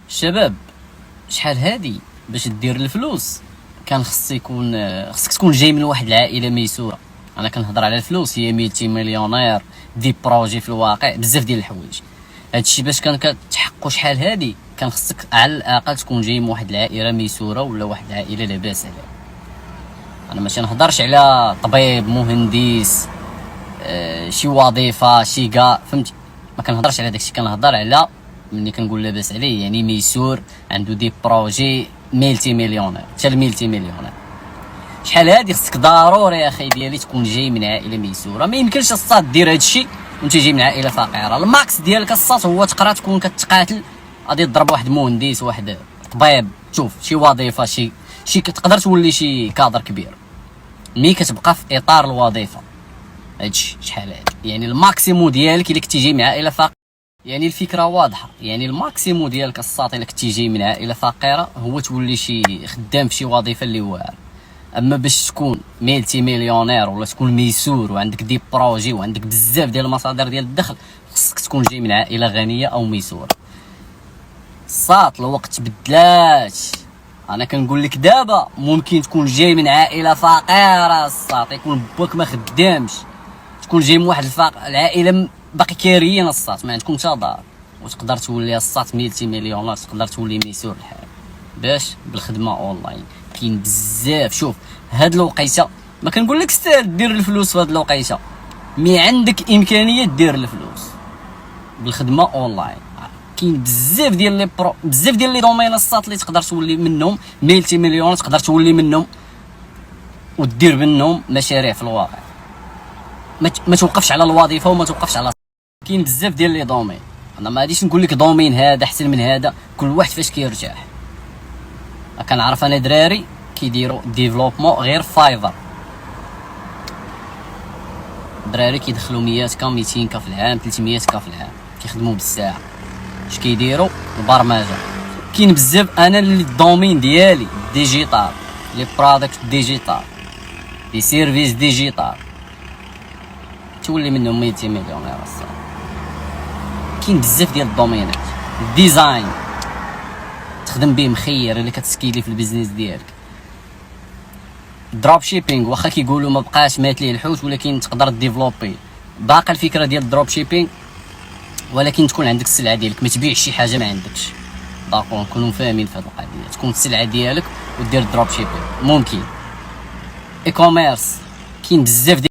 الشباب، شحال هادي باش دير الفلوس كان خصك تكون جاي من واحد العائله ميسوره. انا كنهضر على الفلوس، هي ميلتي مليونير دي بروجي في الواقع، بزاف ديال الحوايج. هادشي باش كان كتحققوا شحال هادي كان خصك على الاقل تكون جاي من واحد العائله ميسوره ولا واحد العائله لاباس عليها. انا ماشي نهضرش على طبيب مهندس شي وظيفه شي كاع، فهمتي؟ ما كنهضرش على داكشي، كنهضر على ملي كنقول لاباس عليه يعني ميسور عنده دي بروجي ميلتي مليونير. حتى الميلتي مليونير شحال هادي خصك ضروري اخي ديالي تكون جاي من عائله ميسوره. ما يمكنش الصاد دير هادشي وانت جاي من عائله فقيره. الماكس ديالك الصاد هو تقرا تكون كتقاتل غادي تضرب واحد مهندس واحد طبيب، شوف شي وظيفه شي كتقدر تولي شي كادر كبير مي كتبقى في اطار الوظيفه. هادشي شحال هادي يعني الماكسيمو ديالك الا كنتي جاي من عائله فقيره. يعني الفكره واضحه، يعني الماكسيمو ديالك الساط الا كنتي جاي من عائله فقيره هو تولي شي خدام في شي وظيفه اللي واعره. اما باش تكون ميلتي مليونير ولا تكون ميسور وعندك دي بروجي وعندك بزاف ديال المصادر ديال الدخل، خصك تكون جاي من عائله غنيه او ميسوره. الساط الوقت تبدلات. انا كنقول لك دابا ممكن تكون جاي من عائله فقيره الساط، يكون باك ما خدامش، تكون جاي من واحد العائله باقي كاريين الساط، ما عندكم حتى دار، وتقدر تولي الساط ميلتي مليونير، تقدر تولي ميسور الحال باش بالخدمه اونلاين. كاين بزاف. شوف هاد الوقيته ما كنقول لك ساهل دير الفلوس في هاد الوقيته، مي عندك امكانيه دير الفلوس بالخدمه اونلاين. كاين بزاف ديال لي دومين الساط اللي تقدر تولي منهم ميلتي مليون، تقدر تولي منهم ودير منهم مشاريع في الواقع. ما توقفش على الوظيفه وما توقفش على، كاين بزاف ديال لي دومين. انا ما غاديش نقول لك دومين هذا احسن من هذا، كل واحد فاش كيرتاح. كنعرف انا دراري كيديروا ديفلوبمون غير فايفر، دراري كيدخلوا 100 كا 200 كا في العام 300 كا في العام، كيخدموا بالساعه. اش كيديروا؟ البرمجه. كاين بزاف. انا اللي الدومين ديالي ديجيتال، لي برودكت ديجيتال، لي سيرفيس ديجيتال، تولي منهم 200 مليون يا راسل. كاين بزاف ديال الدومينات. الديزاين تخدم به مخير اللي كتسكيلي في البيزنس ديالك. دروب شيبينغ واخا كيقولوا ما بقاش مات ليه الحوت، ولكن تقدر ديفلوبي باقي الفكره ديال الدروب شيبينغ، ولكن تكون عندك السلعه ديالك، ما تبيعش شي حاجه ما عندكش. داكور نكونوا فاهمين في هذه القضيه. تكون السلعه ديالك ودير دروب شيبينغ. ممكن اي كوميرس، كاين بزاف